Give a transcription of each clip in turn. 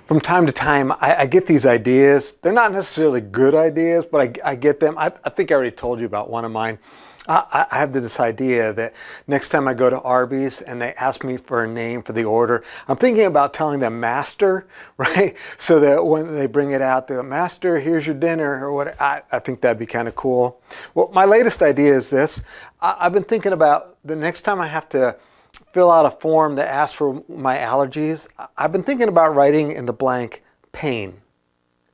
From time to time, I get these ideas. They're not necessarily good ideas, but I get them. I think I already told you about one of mine. I have this idea that next time I go to Arby's and they ask me for a name for the order, I'm thinking about telling them Master, right? So that when they bring it out, they're Master, here's your dinner, or what. I think that'd be kind of cool. Well, my latest idea is this. I've been thinking about the next time I have to fill out a form that asks for my allergies, I've been thinking about writing in the blank pain.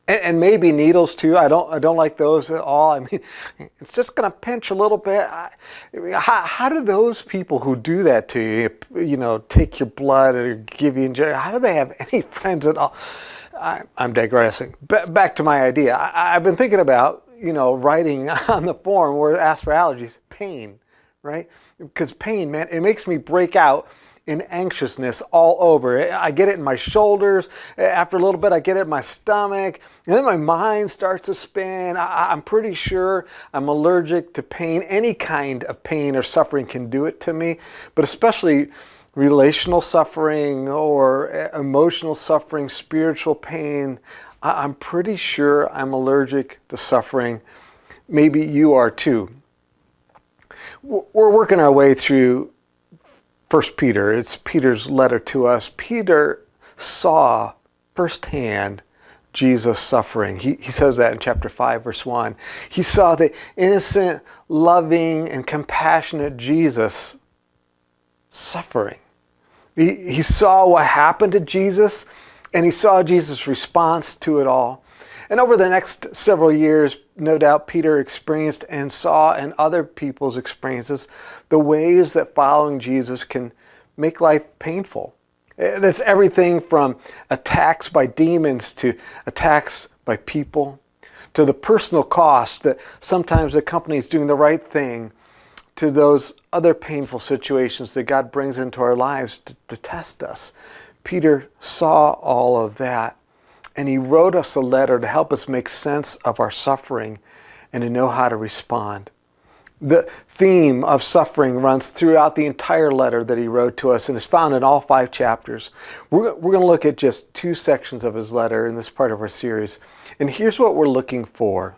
And maybe needles too. I don't like those at all. I mean, it's just going to pinch a little bit. How do those people who do that to you, take your blood or give you injection, how do they have any friends at all? I'm digressing. Back to my idea. I've been thinking about, writing on the form where it asks for allergies, pain, right? Because pain, man, it makes me break out in anxiousness all over. I get it in my shoulders. After a little bit, I get it in my stomach. And then my mind starts to spin. I'm pretty sure I'm allergic to pain. Any kind of pain or suffering can do it to me, but especially relational suffering or emotional suffering, spiritual pain. I'm pretty sure I'm allergic to suffering. Maybe you are too. We're working our way through 1 Peter. It's Peter's letter to us. Peter saw firsthand Jesus suffering. He says that in chapter 5, verse 1. He saw the innocent, loving, and compassionate Jesus suffering. He saw what happened to Jesus, and he saw Jesus' response to it all. And over the next several years, no doubt Peter experienced and saw in other people's experiences the ways that following Jesus can make life painful. That's everything from attacks by demons to attacks by people, to the personal cost that sometimes accompanies doing the right thing, to those other painful situations that God brings into our lives to test us. Peter saw all of that. And he wrote us a letter to help us make sense of our suffering and to know how to respond. The theme of suffering runs throughout the entire letter that he wrote to us and is found in all 5 chapters. We're going to look at just 2 sections of his letter in this part of our series. And here's what we're looking for.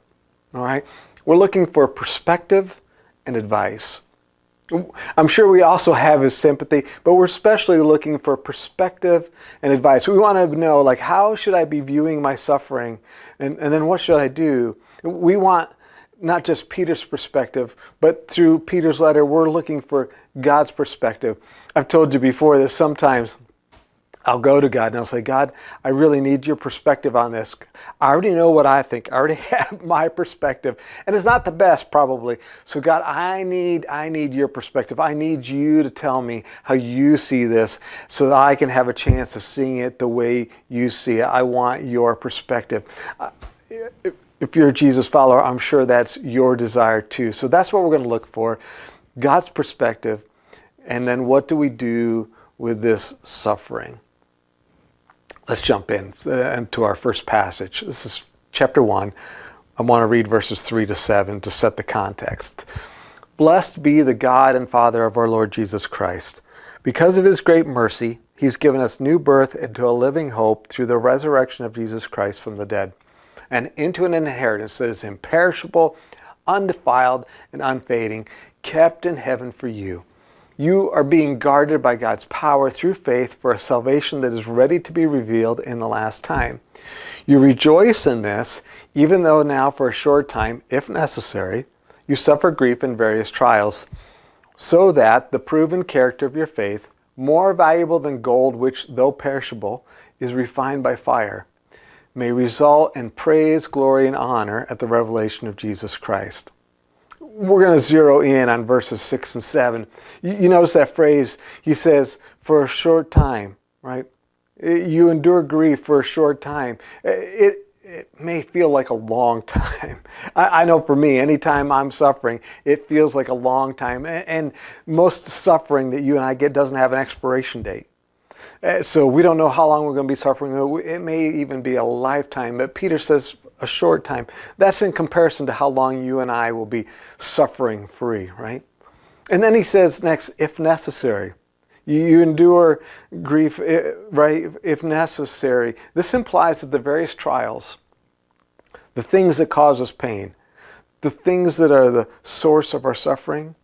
All right? We're looking for perspective and advice. I'm sure we also have his sympathy, but we're especially looking for perspective and advice. We want to know, how should I be viewing my suffering? And then what should I do? We want not just Peter's perspective, but through Peter's letter, we're looking for God's perspective. I've told you before that sometimes I'll go to God and I'll say, God, I really need your perspective on this. I already know what I think. I already have my perspective. And it's not the best, probably. So God, I need your perspective. I need you to tell me how you see this so that I can have a chance of seeing it the way you see it. I want your perspective. If you're a Jesus follower, I'm sure that's your desire too. So that's what we're going to look for. God's perspective. And then what do we do with this suffering? Let's jump into our first passage. This is chapter 1. I want to read verses 3 to 7 to set the context. Blessed be the God and Father of our Lord Jesus Christ. Because of his great mercy, he's given us new birth into a living hope through the resurrection of Jesus Christ from the dead, and into an inheritance that is imperishable, undefiled, and unfading, kept in heaven for you. You are being guarded by God's power through faith for a salvation that is ready to be revealed in the last time. You rejoice in this, even though now for a short time, if necessary, you suffer grief in various trials, so that the proven character of your faith, more valuable than gold which, though perishable, is refined by fire, may result in praise, glory, and honor at the revelation of Jesus Christ. We're going to zero in on verses 6 and 7. You notice that phrase, he says, for a short time, right? You endure grief for a short time. It may feel like a long time. I know for me, anytime I'm suffering, it feels like a long time. And most suffering that you and I get doesn't have an expiration date. So we don't know how long we're going to be suffering. It may even be a lifetime. But Peter says a short time. That's in comparison to how long you and I will be suffering free, right? And then he says next, if necessary. You endure grief, right, if necessary. This implies that the various trials, the things that cause us pain, the things that are the source of our suffering,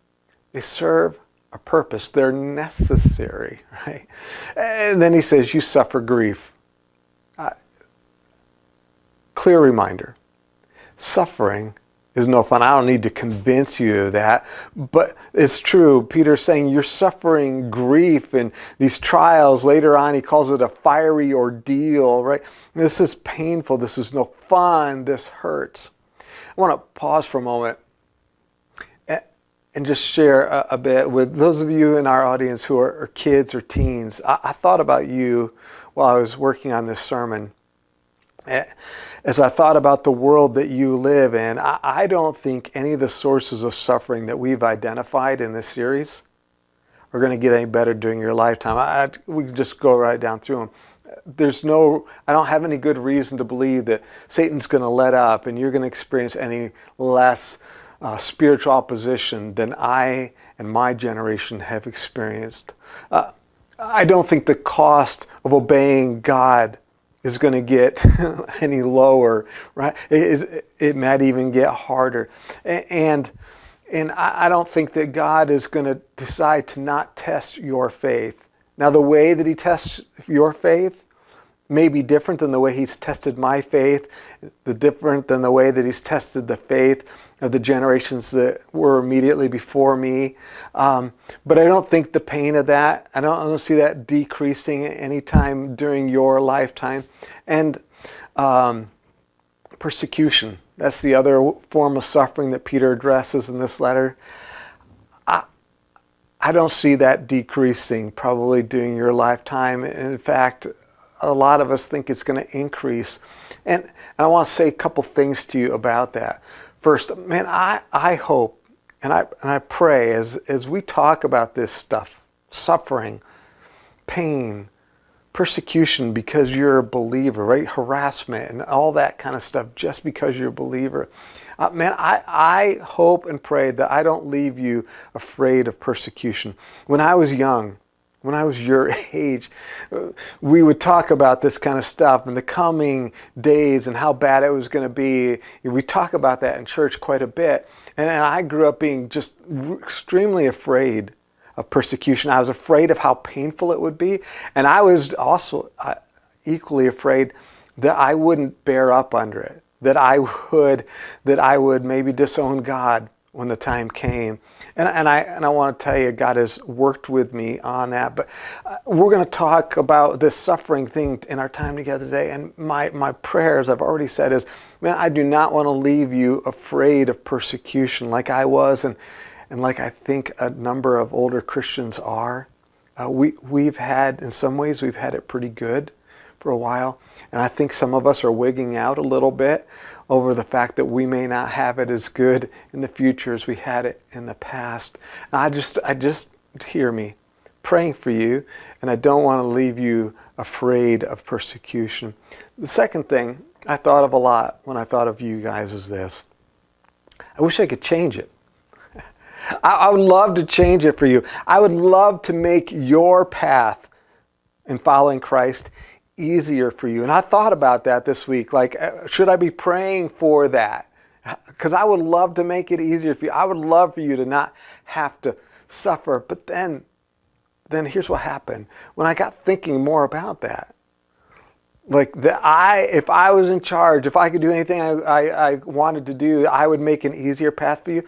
they serve a purpose. They're necessary, right? And then he says, you suffer grief. Clear reminder. Suffering is no fun. I don't need to convince you of that, but it's true. Peter's saying you're suffering grief and these trials. Later on, he calls it a fiery ordeal, right? This is painful. This is no fun. This hurts. I want to pause for a moment and just share a bit with those of you in our audience who are kids or teens. I thought about you while I was working on this sermon. As I thought about the world that you live in, I don't think any of the sources of suffering that we've identified in this series are going to get any better during your lifetime. We can just go right down through them. I don't have any good reason to believe that Satan's going to let up and you're going to experience any less spiritual opposition than I and my generation have experienced. I don't think the cost of obeying God is going to get any lower, right? It might even get harder. And I don't think that God is going to decide to not test your faith. Now, the way that he tests your faith may be different than the way he's tested my faith, different than the way that he's tested the faith of the generations that were immediately before me. But I don't think the pain of that, I don't see that decreasing anytime during your lifetime. And persecution, that's the other form of suffering that Peter addresses in this letter. I don't see that decreasing probably during your lifetime. In fact, a lot of us think it's going to increase. And I want to say a couple things to you about that. First, man, I hope and I pray as we talk about this stuff, suffering, pain, persecution because you're a believer, right? Harassment and all that kind of stuff just because you're a believer. Man, I hope and pray that I don't leave you afraid of persecution. When I was young, when I was your age, we would talk about this kind of stuff in the coming days and how bad it was going to be. We talk about that in church quite a bit. And I grew up being just extremely afraid of persecution. I was afraid of how painful it would be. And I was also equally afraid that I wouldn't bear up under it, that I would maybe disown God when the time came. And I want to tell you, God has worked with me on that. But we're going to talk about this suffering thing in our time together today. And my prayers, I've already said, is, man, I do not want to leave you afraid of persecution like I was and like I think a number of older Christians are. We've had, in some ways, we've had it pretty good for a while. And I think some of us are wigging out a little bit over the fact that we may not have it as good in the future as we had it in the past. And I just hear me praying for you, and I don't want to leave you afraid of persecution. The second thing I thought of a lot when I thought of you guys is this. I wish I could change it. I would love to change it for you. I would love to make your path in following Christ easier for you. And I thought about that this week. Like, should I be praying for that? Because I would love to make it easier for you. I would love for you to not have to suffer. But then here's what happened. When I got thinking more about that, like if I was in charge, if I could do anything I wanted to do, I would make an easier path for you.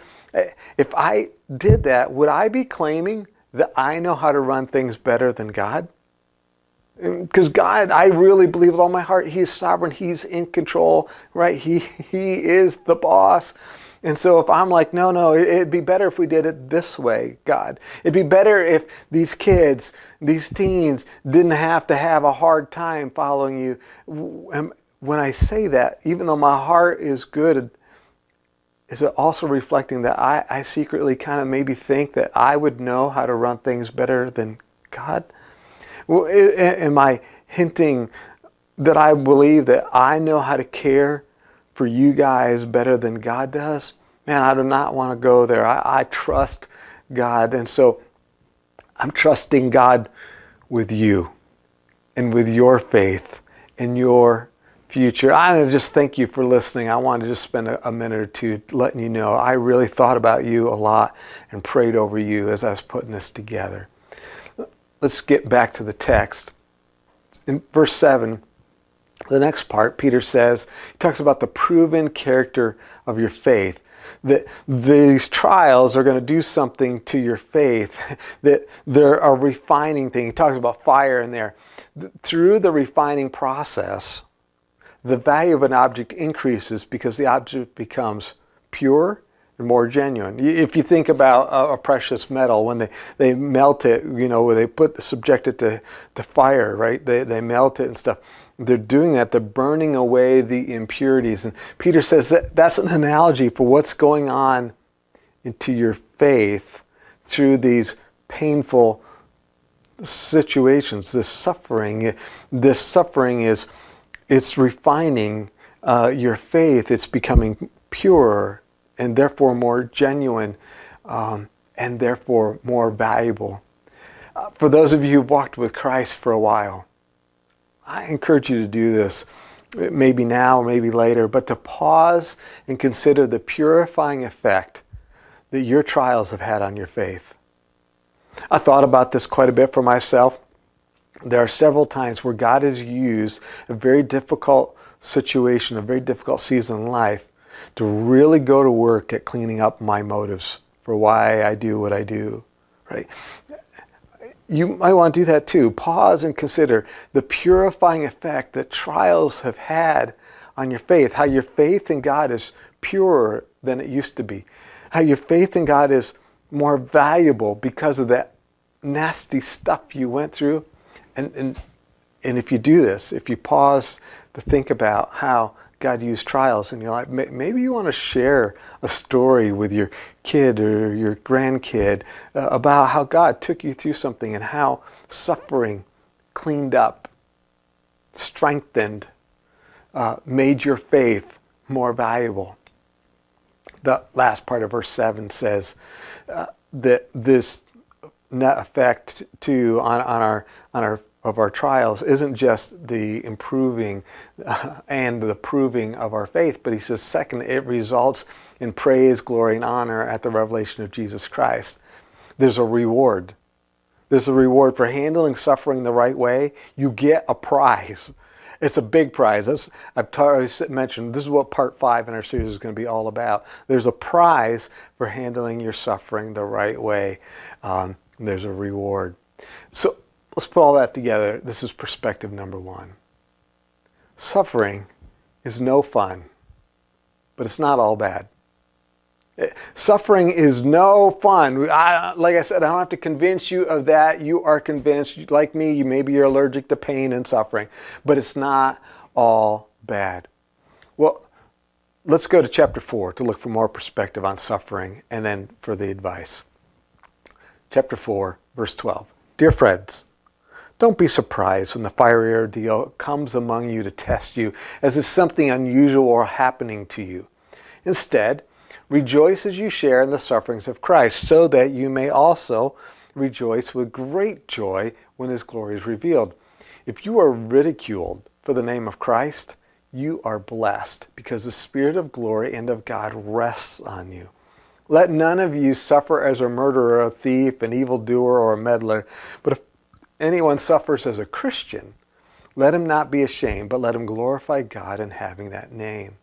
If I did that, would I be claiming that I know how to run things better than God? Because God, I really believe with all my heart, He is sovereign. He's in control, right? He is the boss. And so if I'm like, no, it'd be better if we did it this way, God. It'd be better if these kids, these teens, didn't have to have a hard time following you. When I say that, even though my heart is good, is it also reflecting that I secretly kind of maybe think that I would know how to run things better than God? Well, am I hinting that I believe that I know how to care for you guys better than God does? Man, I do not want to go there. I trust God. And so I'm trusting God with you and with your faith and your future. I want to just thank you for listening. I want to just spend a minute or two letting you know I really thought about you a lot and prayed over you as I was putting this together. Let's get back to the text. In verse 7, the next part, Peter says, he talks about the proven character of your faith. That these trials are going to do something to your faith, that they're a refining thing. He talks about fire in there. Through the refining process, the value of an object increases because the object becomes pure and more genuine. If you think about a precious metal, when they melt it, when they subject it to fire, right? They melt it and stuff. They're doing that. They're burning away the impurities. And Peter says that's an analogy for what's going on into your faith through these painful situations. This suffering is, it's refining your faith. It's becoming pure and therefore more genuine and therefore more valuable. For those of you who've walked with Christ for a while, I encourage you to do this, maybe now or maybe later, but to pause and consider the purifying effect that your trials have had on your faith. I thought about this quite a bit for myself. There are several times where God has used a very difficult situation, a very difficult season in life, to really go to work at cleaning up my motives for why I do what I do, right? You might want to do that too. Pause and consider the purifying effect that trials have had on your faith, how your faith in God is purer than it used to be, how your faith in God is more valuable because of that nasty stuff you went through. And if you do this, if you pause to think about how God used trials in your life, maybe you want to share a story with your kid or your grandkid about how God took you through something and how suffering cleaned up, strengthened, made your faith more valuable. The last part of verse 7 says that this net effect too on our trials isn't just the improving and the proving of our faith, but he says, second, it results in praise, glory, and honor at the revelation of Jesus Christ. There's a reward. There's a reward for handling suffering the right way. You get a prize. It's a big prize. I've already mentioned, this is what part 5 in our series is going to be all about. There's a prize for handling your suffering the right way. There's a reward. So let's put all that together. This is perspective number 1. Suffering is no fun, but it's not all bad. Suffering is no fun. Like I said, I don't have to convince you of that. You are convinced. Like me, maybe you're allergic to pain and suffering, but it's not all bad. Well, let's go to chapter 4 to look for more perspective on suffering and then for the advice. Chapter 4, verse 12. Dear friends, don't be surprised when the fiery ordeal comes among you to test you as if something unusual were happening to you. Instead, rejoice as you share in the sufferings of Christ, so that you may also rejoice with great joy when his glory is revealed. If you are ridiculed for the name of Christ, you are blessed, because the Spirit of glory and of God rests on you. Let none of you suffer as a murderer, a thief, an evildoer, or a meddler. But if anyone suffers as a Christian, let him not be ashamed, but let him glorify God in having that name.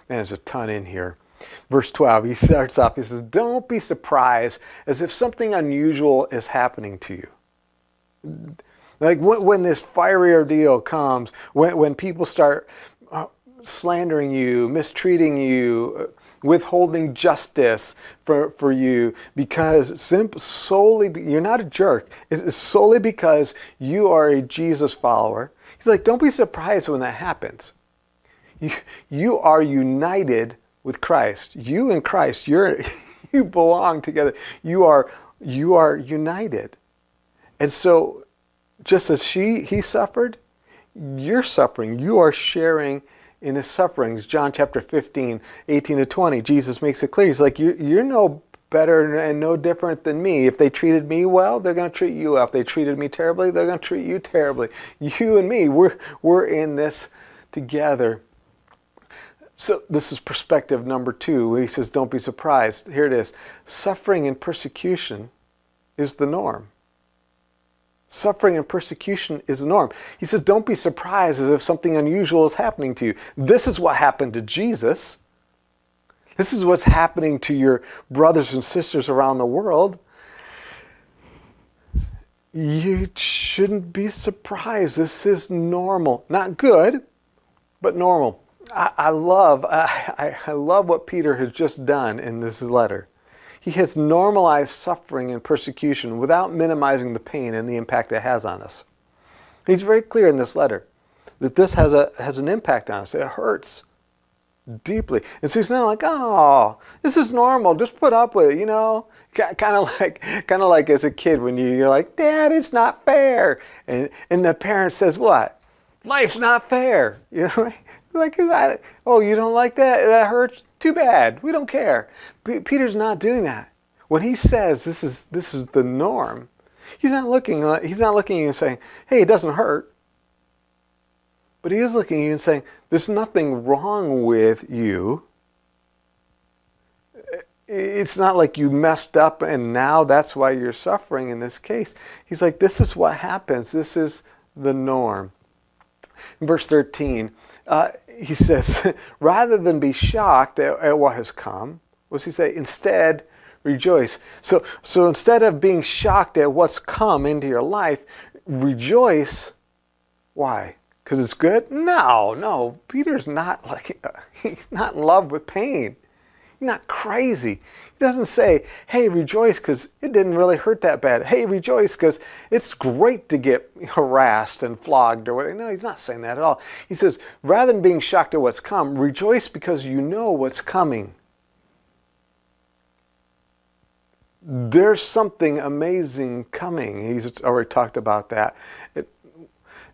And there's a ton in here. Verse 12, he starts off, he says, don't be surprised as if something unusual is happening to you. Like when this fiery ordeal comes, when people start slandering you, mistreating you, withholding justice for you, because solely, you're not a jerk. It's solely because you are a Jesus follower. He's like, don't be surprised when that happens. You are united with Christ. You and Christ, you belong together. You are united. And so just as he suffered, you're suffering. You are sharing in his sufferings. John chapter 15, 18 to 20, Jesus makes it clear. He's like, you're no better and no different than me. If they treated me well, they're going to treat you well. If they treated me terribly, they're going to treat you terribly. You and me, we're in this together. So this is perspective number 2. He says, don't be surprised. Here it is. Suffering and persecution is the norm. Suffering and persecution is the norm. He says, don't be surprised as if something unusual is happening to you. This is what happened to Jesus. This is what's happening to your brothers and sisters around the world. You shouldn't be surprised. This is normal. Not good, but normal. I love what Peter has just done in this letter. He has normalized suffering and persecution without minimizing the pain and the impact it has on us. He's very clear in this letter that this has an impact on us. It hurts deeply. And so he's not like, oh, this is normal. Just put up with it, you know. Kind of like as a kid when you're like, Dad, it's not fair. And the parent says, what? Life's not fair. You know, right? Like, oh, you don't like that? That hurts? Too bad. We don't care. Peter's not doing that. When he says this is the norm, he's not looking at you and saying, hey, it doesn't hurt. But he is looking at you and saying, there's nothing wrong with you. It's not like you messed up and now that's why you're suffering in this case. He's like, this is what happens. This is the norm. In verse 13, he says, rather than be shocked at what has come, what does he say? Instead, rejoice. So instead of being shocked at what's come into your life, rejoice. Why? Because it's good? No. Peter's not he's not in love with pain. He's not crazy. He doesn't say, hey, rejoice because it didn't really hurt that bad. Hey, rejoice because it's great to get harassed and flogged or whatever. No, he's not saying that at all. He says, rather than being shocked at what's come, rejoice because you know what's coming. There's something amazing coming. He's already talked about that.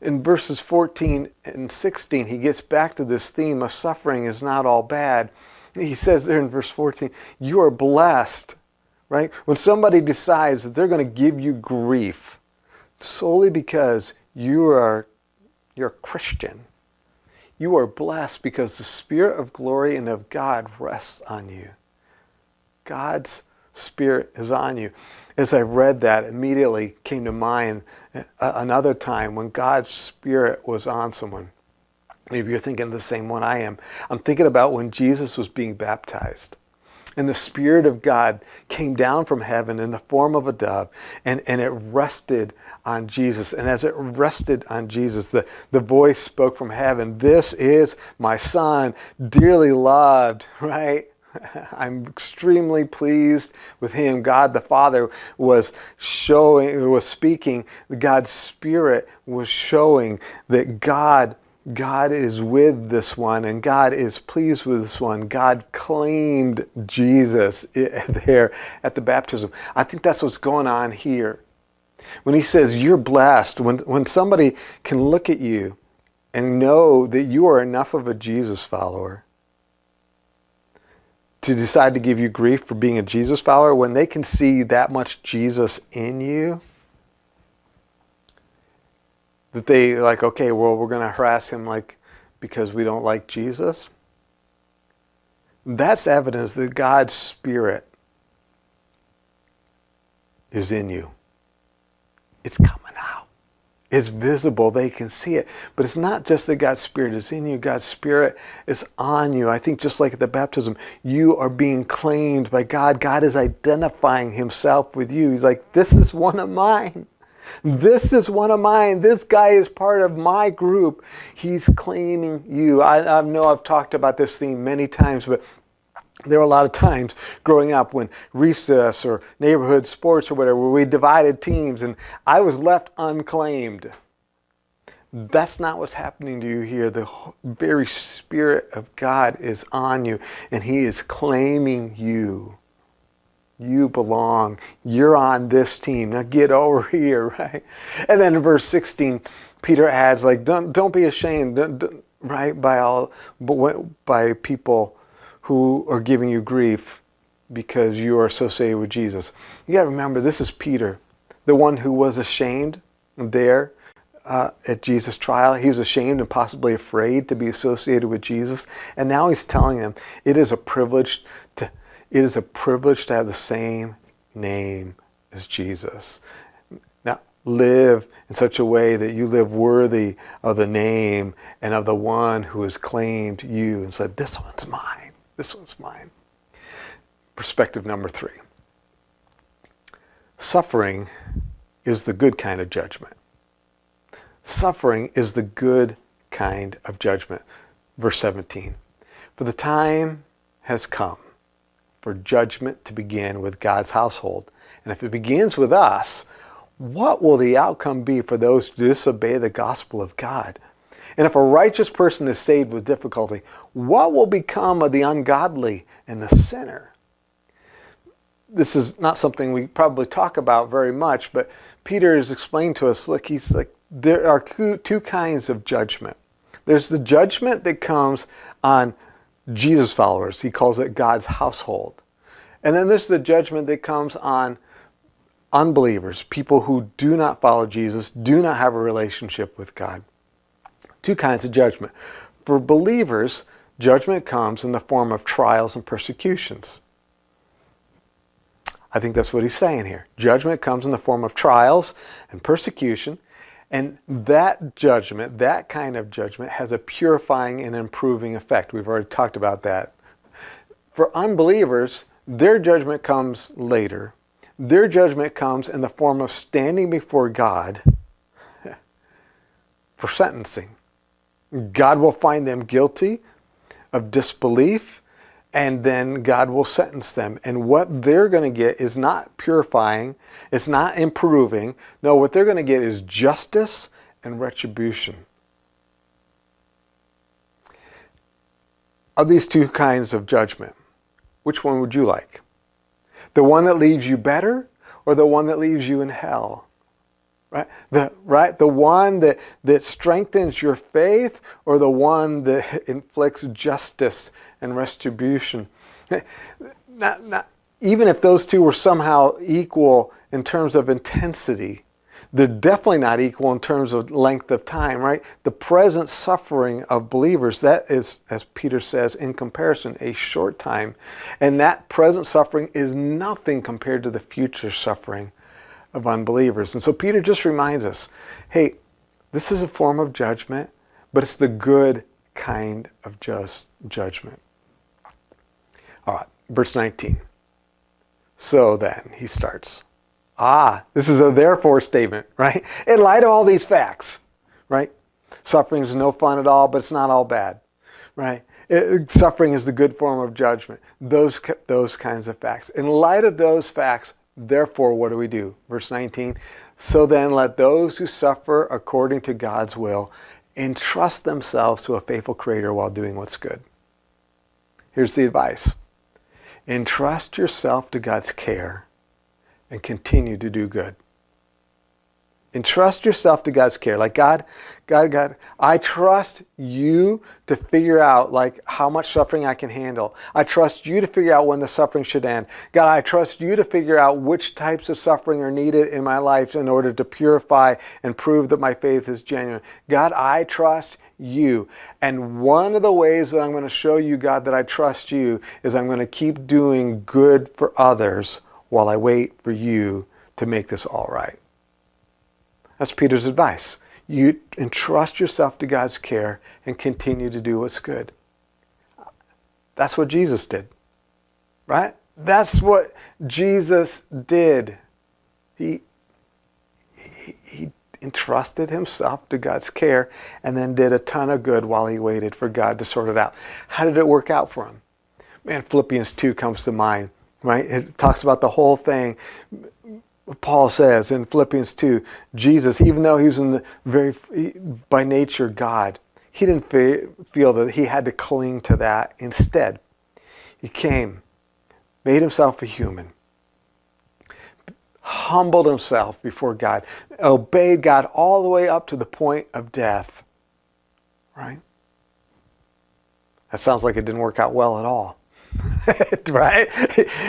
In verses 14 and 16, he gets back to this theme of suffering is not all bad. He says there in verse 14, you are blessed, right? When somebody decides that they're going to give you grief solely because you're a Christian, you are blessed because the Spirit of glory and of God rests on you. God's Spirit is on you. As I read that, immediately came to mind another time when God's Spirit was on someone. Maybe you're thinking the same one I am. I'm thinking about when Jesus was being baptized. And the Spirit of God came down from heaven in the form of a dove, and it rested on Jesus. And as it rested on Jesus, the voice spoke from heaven, this is my Son, dearly loved, right? I'm extremely pleased with him. God the Father was speaking. God's Spirit was showing that God is with this one and God is pleased with this one. God claimed Jesus there at the baptism. I think that's what's going on here. When he says you're blessed, when somebody can look at you and know that you are enough of a Jesus follower to decide to give you grief for being a Jesus follower, when they can see that much Jesus in you, that they like, okay, well, we're going to harass him because we don't like Jesus. That's evidence that God's Spirit is in you. It's coming out. It's visible. They can see it. But it's not just that God's Spirit is in you. God's Spirit is on you. I think just like at the baptism, you are being claimed by God. God is identifying himself with you. He's like, this is one of mine. This is one of mine. This guy is part of my group. He's claiming you. I know I've talked about this theme many times, but there were a lot of times growing up when recess or neighborhood sports or whatever, where we divided teams and I was left unclaimed. That's not what's happening to you here. The very Spirit of God is on you and he is claiming you. You belong. You're on this team. Now get over here, right? And then in verse 16, Peter adds, don't be ashamed, right? By people who are giving you grief. because you are associated with Jesus. You got to remember, this is Peter, the one who was ashamed there at Jesus' trial. He was ashamed and possibly afraid to be associated with Jesus. And now he's telling them it is a privilege to have the same name as Jesus. Now, live in such a way that you live worthy of the name and of the one who has claimed you and said, this one's mine. This one's mine. Perspective number 3. Suffering is the good kind of judgment. Suffering is the good kind of judgment. Verse 17. For the time has come for judgment to begin with God's household. And if it begins with us, what will the outcome be for those who disobey the gospel of God? And if a righteous person is saved with difficulty, what will become of the ungodly and the sinner? This is not something we probably talk about very much, but Peter is explaining to us, look, he's like, there are two kinds of judgment. There's the judgment that comes on Jesus followers. He calls it God's household. And then there's the judgment that comes on unbelievers, people who do not follow Jesus, do not have a relationship with God. Two kinds of judgment. For believers, judgment comes in the form of trials and persecutions. I think that's what he's saying here. Judgment comes in the form of trials and persecution. And that judgment, that kind of judgment, has a purifying and improving effect. We've already talked about that. For unbelievers, their judgment comes later. Their judgment comes in the form of standing before God for sentencing. God will find them guilty of disbelief, and then God will sentence them. And what they're going to get is not purifying, it's not improving. No, what they're going to get is justice and retribution. Of these two kinds of judgment, which one would you like? The one that leaves you better, or the one that leaves you in hell? Right? The one that strengthens your faith, or the one that inflicts justice and retribution? Even if those two were somehow equal in terms of intensity, they're definitely not equal in terms of length of time, right? The present suffering of believers, that is, as Peter says, in comparison, a short time. And that present suffering is nothing compared to the future suffering of unbelievers. And so Peter just reminds us, hey, this is a form of judgment, but it's the good kind of just judgment. All right, verse 19. So then, he starts. This is a therefore statement, right? In light of all these facts, right? Suffering is no fun at all, but it's not all bad, right? Suffering is the good form of judgment. Those kinds of facts. In light of those facts, therefore, what do we do? Verse 19. So then, let those who suffer according to God's will entrust themselves to a faithful Creator while doing what's good. Here's the advice. Entrust yourself to God's care and continue to do good. Entrust yourself to God's care. Like, God, I trust you to figure out like how much suffering I can handle. I trust you to figure out when the suffering should end. God, I trust you to figure out which types of suffering are needed in my life in order to purify and prove that my faith is genuine. God, I trust you. And one of the ways that I'm going to show you, God, that I trust you is I'm going to keep doing good for others while I wait for you to make this all right. That's Peter's advice. You entrust yourself to God's care and continue to do what's good. That's what Jesus did, right? That's what Jesus did. He entrusted himself to God's care and then did a ton of good while he waited for God to sort it out. How did it work out for him? Man, Philippians 2 comes to mind, right? It talks about the whole thing. Paul says in Philippians 2, Jesus, even though he was by nature God, he didn't feel that he had to cling to that. Instead, he came, made himself a human, humbled himself before God, obeyed God all the way up to the point of death. Right? That sounds like it didn't work out well at all. Right?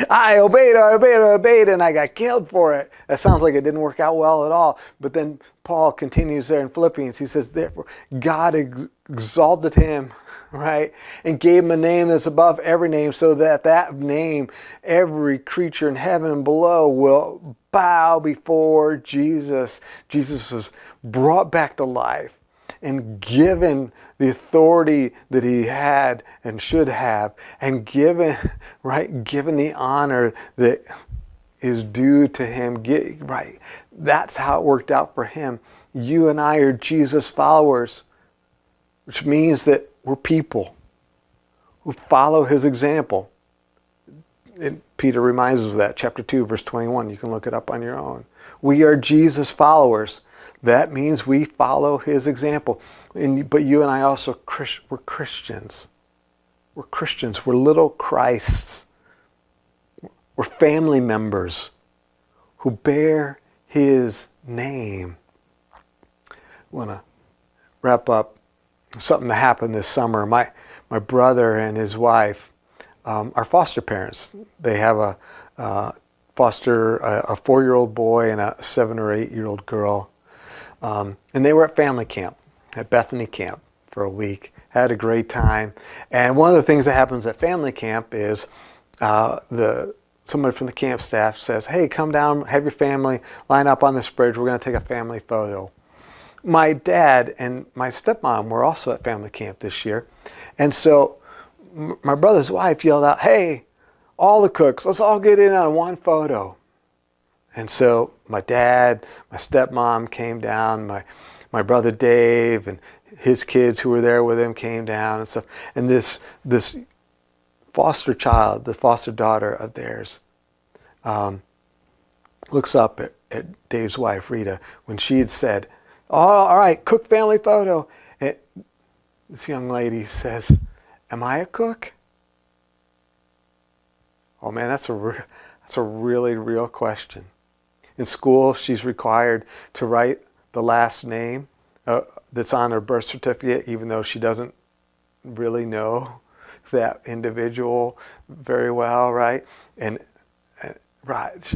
I obeyed, and I got killed for it. That sounds like it didn't work out well at all. But then Paul continues there in Philippians. He says, therefore, God exalted him, right? And gave him a name that's above every name, so that that name, every creature in heaven and below will bow before Jesus. Jesus was brought back to life and given the authority that he had and should have, and given, right, given the honor that is due to him, right? That's how it worked out for him. You and I are Jesus followers, which means that we're people who follow his example. And Peter reminds us of that, chapter 2, verse 21. You can look it up on your own. We are Jesus followers. That means we follow his example. But you and I also, we're Christians. We're Christians. We're little Christs. We're family members who bear his name. I want to wrap up something that happened this summer. My brother and his wife are foster parents. They have a 4-year-old boy and a 7 or 8-year-old girl. And they were at family camp, at Bethany Camp for a week. Had a great time. And one of the things that happens at family camp is somebody from the camp staff says, hey, come down, have your family, line up on this bridge. We're going to take a family photo. My dad and my stepmom were also at family camp this year. And so my brother's wife yelled out, hey, all the cooks, let's all get in on one photo. And so my dad, my stepmom came down, my brother Dave and his kids who were there with him came down and stuff. And this foster child, the foster daughter of theirs, looks up at Dave's wife, Rita, when she had said, oh, all right, cook family photo. And this young lady says, am I a cook? Oh man, that's a really real question. In school, she's required to write the last name that's on her birth certificate, even though she doesn't really know that individual very well, right? And right.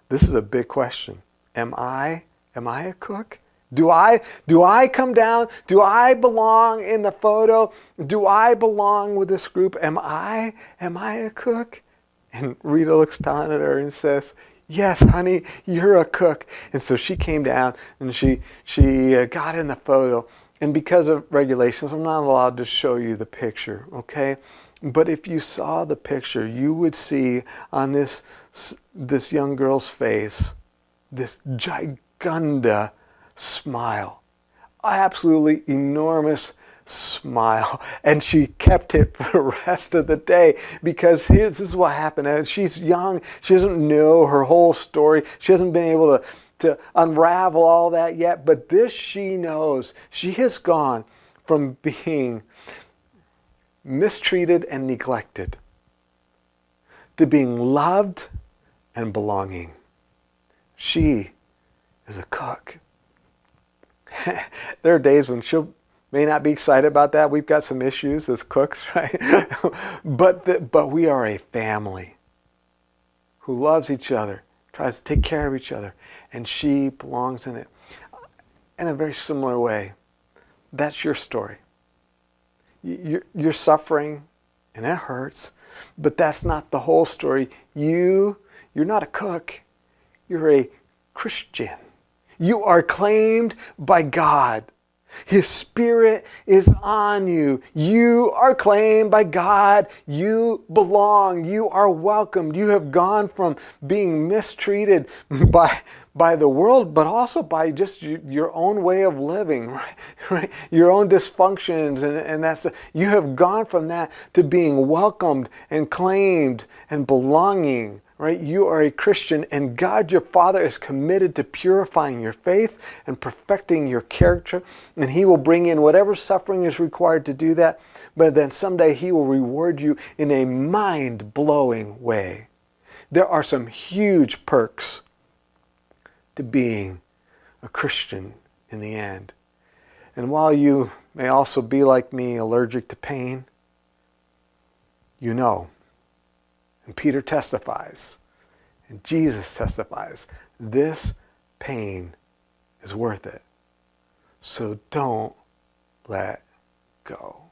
This is a big question. Am I a cook? Do I come down? Do I belong in the photo? Do I belong with this group? Am I a cook? And Rita looks down at her and says, yes, honey, you're a cook. And so she came down and she got in the photo. And because of regulations, I'm not allowed to show you the picture, okay? But if you saw the picture, you would see on this young girl's face this gigunda smile, absolutely enormous smile. And she kept it for the rest of the day, because this is what happened. And she's young, she doesn't know her whole story, she hasn't been able to unravel all that yet, but this she knows. She has gone from being mistreated and neglected to being loved and belonging. She is a cook. There are days when she may not be excited about that. We've got some issues as cooks, right? but we are a family who loves each other, tries to take care of each other, and she belongs in it. In a very similar way, that's your story. You're suffering, and it hurts, but that's not the whole story. You're not a cook. You're a Christian. You are claimed by God. His Spirit is on you. You are claimed by God. You belong. You are welcomed. You have gone from being mistreated by the world, but also by just your own way of living, right? Your own dysfunctions, and you have gone from that to being welcomed and claimed and belonging. Right? You are a Christian, and God your Father is committed to purifying your faith and perfecting your character, and He will bring in whatever suffering is required to do that, but then someday He will reward you in a mind-blowing way. There are some huge perks to being a Christian in the end. And while you may also be like me, allergic to pain, you know And Peter testifies, and Jesus testifies, this pain is worth it. So don't let go.